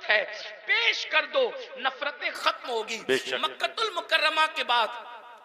है, पेश कर दो, नफरतें खत्म होगी। मक्कतुल मुकर्रमा के बाद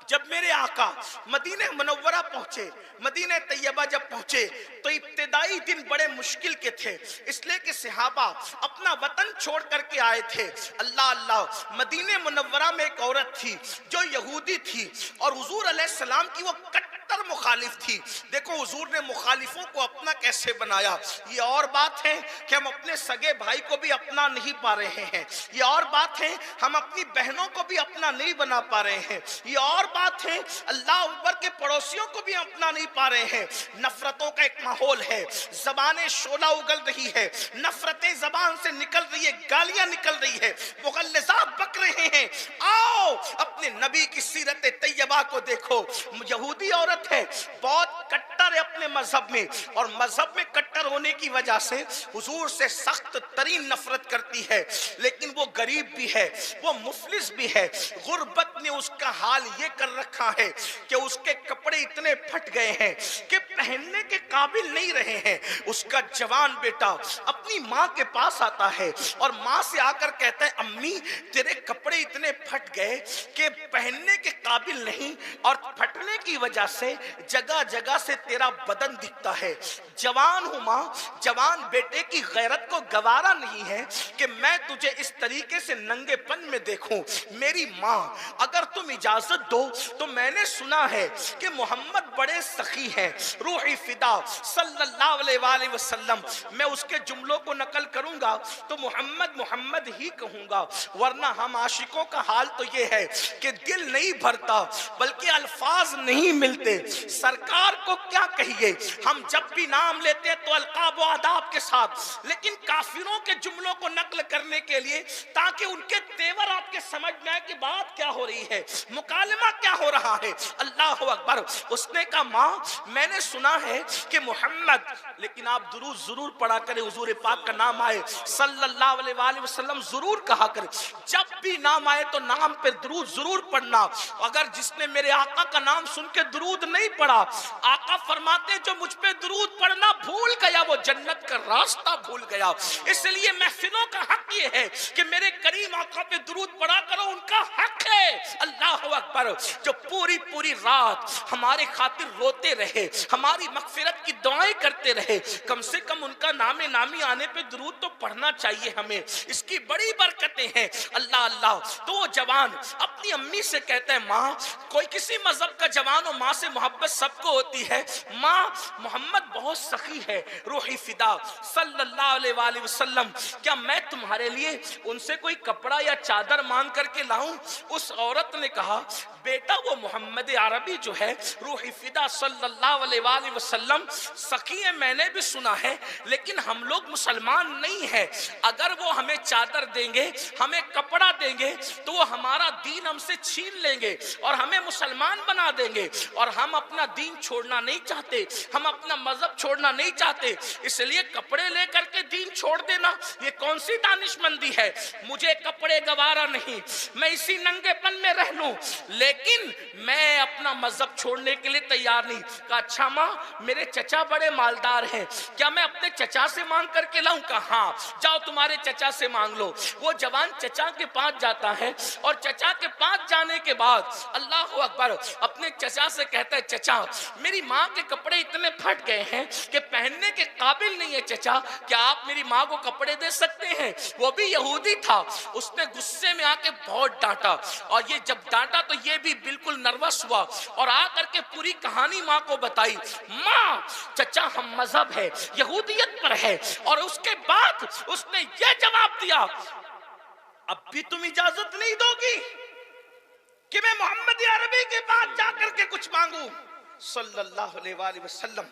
जब मेरे आका मदीने मुनव्वरा पहुंचे, मदीने तैयबा जब पहुंचे, तो इब्तिदाई दिन बड़े मुश्किल के थे, इसलिए कि सहाबा अपना वतन छोड़ करके आए थे। अल्लाह अल्लाह, मदीने मुनव्वरा में एक औरत थी जो यहूदी थी और हुजूर अलैहिस्सलाम की वो कट्टर मुखालिफ थी। देखो हुजूर ने मुखालिफों को अपना कैसे बनाया। ये और बात है कि हम अपने सगे भाई को भी अपना नहीं पा रहे हैं, ये और बात है हम अपनी बहनों को भी अपना नहीं बना पा रहे हैं, ये और बात है अल्लाह अकबर के पड़ोसियों को भी अपना नहीं पा रहे हैं। नफरतों का एक माहौल है, जबानें शोला उगल रही है, नफरतें जबान से निकल रही है, गालियां निकल रही है, मुगल्लिज़ात बक रहे हैं। आओ अपने नबी की सीरत तैयबा को देखो। यहूदी औरत है, बहुत कट्टर है अपने मजहब में, और मजहब में कट्टर होने की वजह से हुजूर से सख्त तरीन नफरत करती है, लेकिन वो गरीब भी है, वो मुफलिस भी है। गुर्बत ने उसका हाल ये कर रखा है कि उसके कपड़े इतने फट गए हैं कि पहनने के काबिल नहीं रहे हैं। उसका जवान बेटा अपनी माँ के पास आता है और माँ से आकर कहता है, अम्मी तेरे कपड़े इतने फट गए कि पहनने के काबिल नहीं, और फटने की वजह से जगह जगह से तेरा बदन दिखता है। जवान हूं माँ, जवान बेटे की गैरत को गवारा नहीं है कि मैं तुझे इस तरीके से नंगेपन में देखूं। मेरी माँ अगर तुम इजाजत दो तो मैंने सुना है कि मोहम्मद बड़े सखी हैं, रूही फिदा सल्लल्लाहु अलैहि वसल्लम। मैं उसके जुमलों को नकल करूंगा तो मोहम्मद मोहम्मद ही कहूंगा, वरना हम आशिकों का हाल तो ये है कि दिल नहीं भरता, बल्कि अल्फाज नहीं मिलते। सरकार को क्या कहिए, हम जब भी नाम लेते हैं तो अलकाब व आदाब के साथ, लेकिन काफिरों के जुमलों को नकल करने के लिए, ताकि उनके तेवर आपके समझ में आए कि बात क्या हो रही है, मुकालमा क्या हो रहा है। अल्लाह अकबर। उसने कहा, माँ मैंने सुना है कि मोहम्मद, लेकिन आप दुरूद जरूर पढ़ा करें, हुजूर पाक का नाम आए सल्लल्लाहु अलैहि वसल्लम जरूर कहा करें। जब भी नाम आए तो नाम पे दुरूद जरूर पढ़ना। अगर जिसने मेरे आका का नाम सुन के दुरूद नहीं पढ़ा, आका फरमाते जो मुझ पे दुरूद पढ़ना भूल गया वो जन्नत का रास्ता भूल गया। इसलिए महफिलों का हक ये है कि मेरे करीम आका पे दुरूद पढ़ा करो, उनका हक है। अल्लाह अकबर। जो पूरी पूरी रात हमारे खातिर रोते रहे, हमारी मगफिरत की दुआएं करते रहे, कम से कम उनका नामे नामी आने पे दुरूद तो पढ़ना चाहिए हमें, इसकी बड़ी बरकतें हैं। अल्लाह अल्लाह। तो वो जवान अपनी अम्मी से कहता है, माँ कोई किसी मजहब का जवान हो, माँ से मोहब्बत सबको होती है, माँ मोहम्मद बहुत सखी है, रूही फिदा सल्लल्लाहु अलैहि वसल्लम, क्या मैं तुम्हारे लिए उनसे कोई कपड़ा या चादर मांग करके लाऊं? उस औरत ने कहा, बेटा वो मोहम्मद अरबी जो है, रूही फिदा सल्लल्लाहु अलैहि वसल्लम सखी है, मैंने भी सुना है, लेकिन हम लोग मुसलमान नहीं है। अगर वो हमें चादर देंगे, हमें कपड़ा देंगे, तो वो हमारा दीन हमसे छीन लेंगे और हमें मुसलमान बना देंगे, और हम अपना दीन छोड़ना नहीं चाहते, हम अपना मजहब छोड़ना नहीं चाहते। इसलिए कपड़े लेकर के दीन छोड़ देना ये कौन सी दानिशमंदी है? मुझे कपड़े गवारा नहीं, मैं इसी नंगेपन में रह लूं, लेकिन मैं अपना मजहब छोड़ने के लिए तैयार नहीं। कहा, अच्छा माँ मेरे चचा बड़े मालदार हैं, क्या मैं अपने चचा से मांग करके लाऊं? कहा, हाँ जाओ तुम्हारे चचा से मांग लो। वो जवान चचा के पास जाता है, और चचा के पास जाने के बाद अल्लाह अकबर अपने चचा से कहता है, चचा मेरी माँ के कपड़े इतने फट गए हैं कि पहनने के काबिल नहीं है, चचा क्या आप मेरी माँ को कपड़े दे सकते हैं? वो भी यहूदी था। उसने गुस्से में आके बहुत डांटा, और ये जब डांटा तो ये भी बिल्कुल नर्वस हुआ और आकर के पूरी कहानी माँ को बताई। माँ चचा हम मजहब है, यहूदियत पर है, और उसके बाद उसने ये जवाब दिया, अब भी तुम इजाजत नहीं दोगी कि मैं मोहम्मद अरबी के पास जाकर के कुछ मांगू सल्लल्लाहु अलैहि वसल्लम।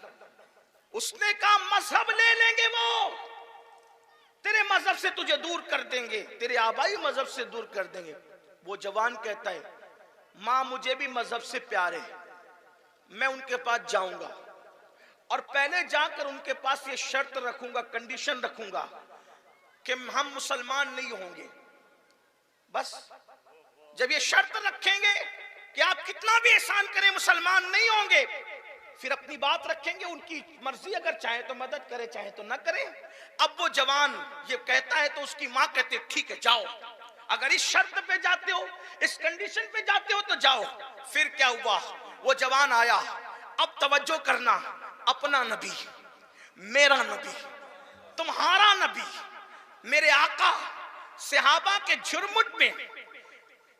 उसने कहा, मजहब ले लेंगे, वो तेरे मजहब से तुझे दूर कर देंगे, तेरे आबाई मजहब से दूर कर देंगे। वो जवान कहता है, माँ मुझे भी मजहब से प्यार है, मैं उनके पास जाऊंगा, और पहले जाकर उनके पास ये शर्त रखूंगा, कंडीशन रखूंगा कि हम मुसलमान नहीं होंगे। बस जब ये शर्त रखेंगे कि आप कितना भी एहसान करें मुसलमान नहीं होंगे, फिर अपनी बात रखेंगे, उनकी मर्जी, अगर चाहे तो मदद करे चाहे तो ना करे। अब वो जवान ये कहता है तो उसकी माँ कहती है ठीक है जाओ, अगर इस शर्त पे जाते हो, इस कंडीशन पे जाते हो तो जाओ। फिर क्या हुआ, वो जवान आया। अब तवज्जो करना, अपना नबी, मेरा नबी, तुम्हारा नबी, मेरे आका, सहाबा के झुरमुट में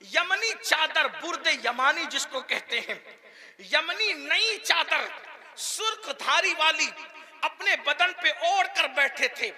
यमनी चादर, बुर्दे यमानी जिसको कहते हैं, यमनी नई चादर सुर्ख धारी वाली अपने बदन पे ओढ़ कर बैठे थे।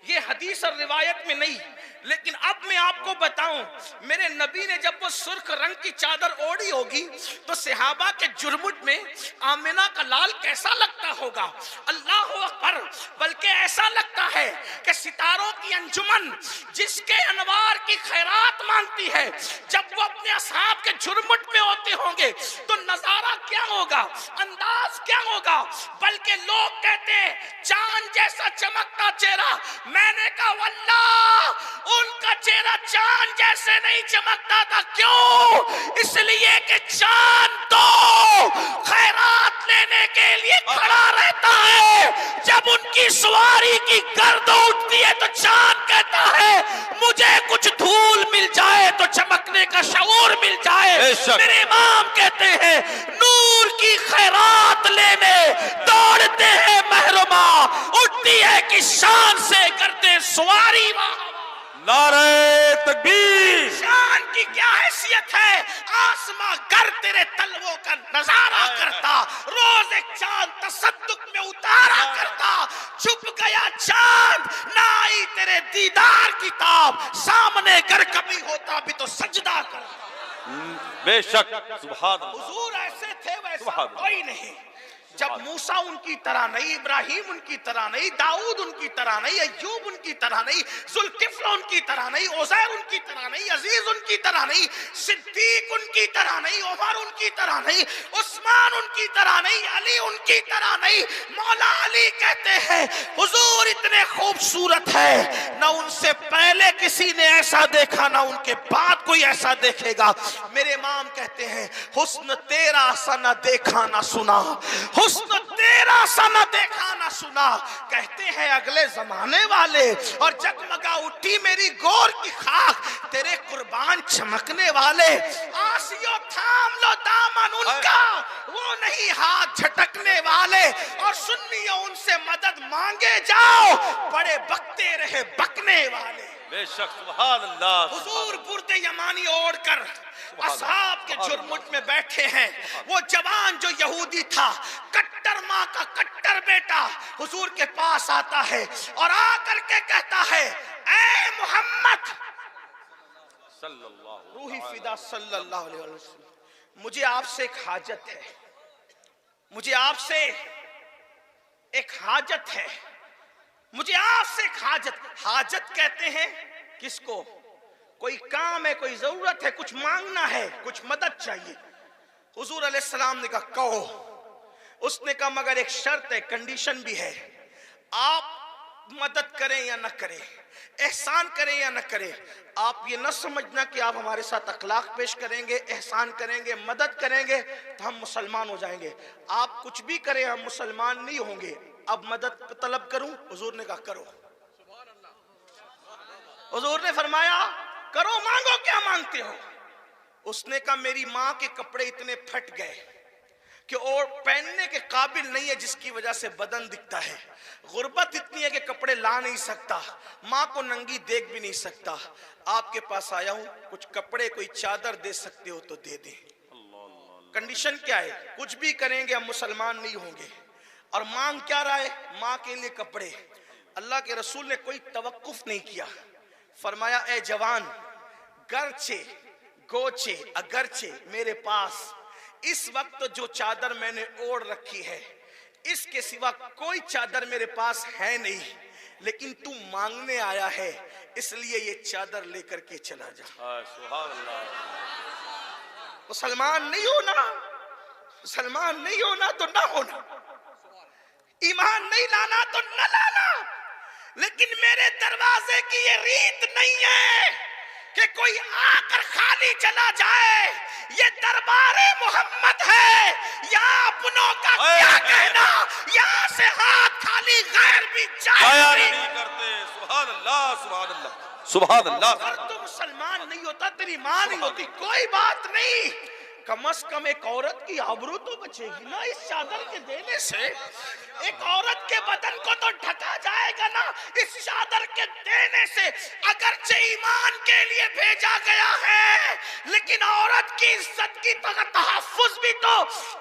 ये हदीस और रिवायत में नहीं, लेकिन अब मैं आपको बताऊं, मेरे नबी ने जब वो सुर्ख रंग की चादर ओढ़ी होगी तो सहाबा के जुर्मुट में आमिना का लाल कैसा लगता होगा। अल्लाह अकबर। बल्कि ऐसा लगता है कि सितारों की अंजुमन जिसके अनवार की खैरात मांगती है, जब वो अपने असहाब के जुर्मुट में होते होंगे तो नजारा क्या होगा, अंदाज क्या होगा। बल्कि लोग कहते हैं चांद जैसा चमकता चेहरा। मैंने कहा वल्लाह उनका चेहरा चांद जैसे नहीं चमकता था। क्यों? इसलिए कि चांद तो खैरात लेने के लिए खड़ा रहता है। जब उनकी सवारी की गर्द उठती है तो चांद कहता है मुझे कुछ धूल मिल जाए तो चमकने का शऊर मिल जाए। मेरे इमाम कहते हैं नूर की खैरात लेने दौड़ते हैं महरुमा, उठती है कि शान से करते सवारी। नारे तकबीर। शान की क्या हैसियत है, आसमां घर तेरे तलवों का नजारा करता, रोज एक चांद तसद्दुक में उतारा करता। छुप गया चांद, ना आई तेरे दीदार की ताब, सामने घर कभी होता भी तो सजदा करता। बेशक सुभान अल्लाह। हुजूर ऐसे थे वैसा कोई नहीं। जब मूसा उनकी तरह नहीं, इब्राहिम उनकी तरह नहीं, दाऊद उनकी तरह नहीं, अय्यूब उनकी तरह नहीं, जुल्किफ्ल उनकी तरह नहीं, उज़ैर उनकी तरह नहीं, अजीज उनकी तरह नहीं, सिद्दीक उनकी तरह नहीं, उमर उनकी तरह नहीं, उस्मान उनकी तरह नहीं, अली उनकी तरह नहीं। मौला अली कहते हैं हुजूर इतने खूबसूरत है, ना उनसे पहले किसी ने ऐसा देखा, ना उनके बाद कोई ऐसा देखेगा। मेरे इमाम कहते हैं हुस्न तेरा सा न देखा ना सुना, हुस्न तेरा सा न देखा ना सुना। कहते हैं अगले जमाने वाले, और जगमगा उठी मेरी गोर की खाक, तेरे कुर्बान चमकने वाले। आसियो थाम लो दामन उनका, वो नहीं हाथ झटकने वाले। और सुन्नियों उनसे मदद मांगे जाओ, बड़े बकते रहे बकने वाले। बेशक सुभान अल्लाह। हुजूर बुर्दे यमानी ओढ़कर असहाब के जुर्मुट में बैठे हैं। वो जवान जो यहूदी था, कट्टर माँ का कट्टर बेटा, हुजूर के पास आता है और आकर के कहता है ऐ मोहम्मद सल्लल्लाहु रूही फिदा सल्लल्लाहु अलैहि वसल्लम, मुझे आपसे एक हाजत है, मुझे आपसे एक हाजत है, मुझे आपसे एक हाजत। हाजत कहते हैं किसको? कोई काम है, कोई जरूरत है, कुछ मांगना है, कुछ मदद चाहिए। हुजूर अलैहिस्सलाम ने कहा कहो। उसने कहा मगर एक शर्त है, कंडीशन भी है, आप मदद करें या न करें, एहसान करें या न करें, आप ये न समझना कि आप हमारे साथ अखलाक पेश करेंगे, एहसान करेंगे, मदद करेंगे तो हम मुसलमान हो जाएंगे। आप कुछ भी करें हम मुसलमान नहीं होंगे। अब मदद तलब करूं? हुजूर ने कहा करो। हुजूर ने फरमाया करो, मांगो, क्या मांगते हो? उसने कहा मेरी माँ के कपड़े इतने फट गए कि और पहनने के काबिल नहीं है, जिसकी वजह से बदन दिखता है। गुर्बत इतनी है कि कपड़े ला नहीं सकता, माँ को नंगी देख भी नहीं सकता। आपके पास आया हूं, कुछ कपड़े, कोई चादर दे सकते हो तो दे दे। कंडीशन क्या है? कुछ भी करेंगे हम मुसलमान नहीं होंगे। और मांग क्या रहा है? माँ के लिए कपड़े। अल्लाह के रसूल ने कोई तवक्कुफ नहीं किया, फरमाया ए जवान, गरचे गोचे अगरचे मेरे पास इस वक्त जो चादर मैंने ओढ़ रखी है, इसके सिवा कोई चादर मेरे पास है नहीं, लेकिन तू मांगने आया है, इसलिए ये चादर लेकर के चला जा। सुभान अल्लाह। मुसलमान नहीं होना, मुसलमान नहीं होना तो ना होना, ईमान नहीं लाना तो न लाना, लेकिन मेरे दरवाजे की ये रीत नहीं है कि कोई आकर खाली चला जाए। ये दरबारे मोहम्मद है, या अपनों का क्या कहना, यहाँ से हाथ खाली गैर भी जाए नहीं करते। सुभान अल्लाह सुभान अल्लाह सुभान अल्लाह। अगर तू मुसलमान नहीं होता, तेरी मां नहीं होती, कोई बात नहीं, कम से कम एक औरत की आबरू तो बचेगी ना इस चादर के देने से। एक औरत के बदन को तो ढका जाएगा ना इस चादर के देने से। अगरचे ईमान के लिए भेजा गया है, लेकिन औरत की इज्जत की तहफ्फुज भी तो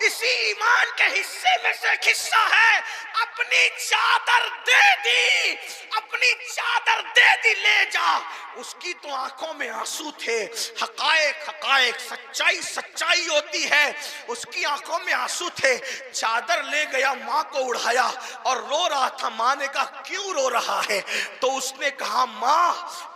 इसी ईमान के हिस्से में से हिस्सा है। अपनी चादर दे दी, अपनी चादर दे दी, ले जा। उसकी तो आंखों में आंसू थे, हकायक हकायक, सच्चाई सच्चाई होती है, उसकी आंखों में आंसू थे। चादर ले गया, मां को उड़ाया और रो रहा था। मां ने कहा क्यों रो रहा है? तो उसने कहा मां,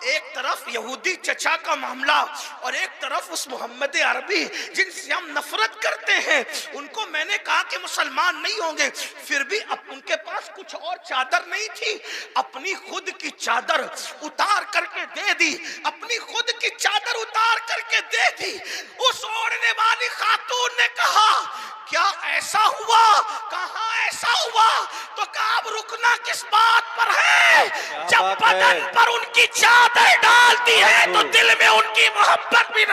एक तरफ यहूदी चचा का मामला और एक तरफ उस मोहम्मद अरबी जिनसे हम नफरत करते हैं, उनको मैंने कहा कि मुसलमान नहीं होंगे, फिर भी अब उनके पास कुछ और चादर नहीं थी, अपनी खुद की चादर उतार करके दे दी, अपनी खुद की चादर उतार करके दे दी। उस ओढ़ने वाली खातून ने कहा क्या ऐसा हुआ? कहा ऐसा हुआ? तो कहा अब रुकना किस बात पर है? जब बदन पर उनकी चादर डालती है तो दिल में उनकी मोहब्बत भी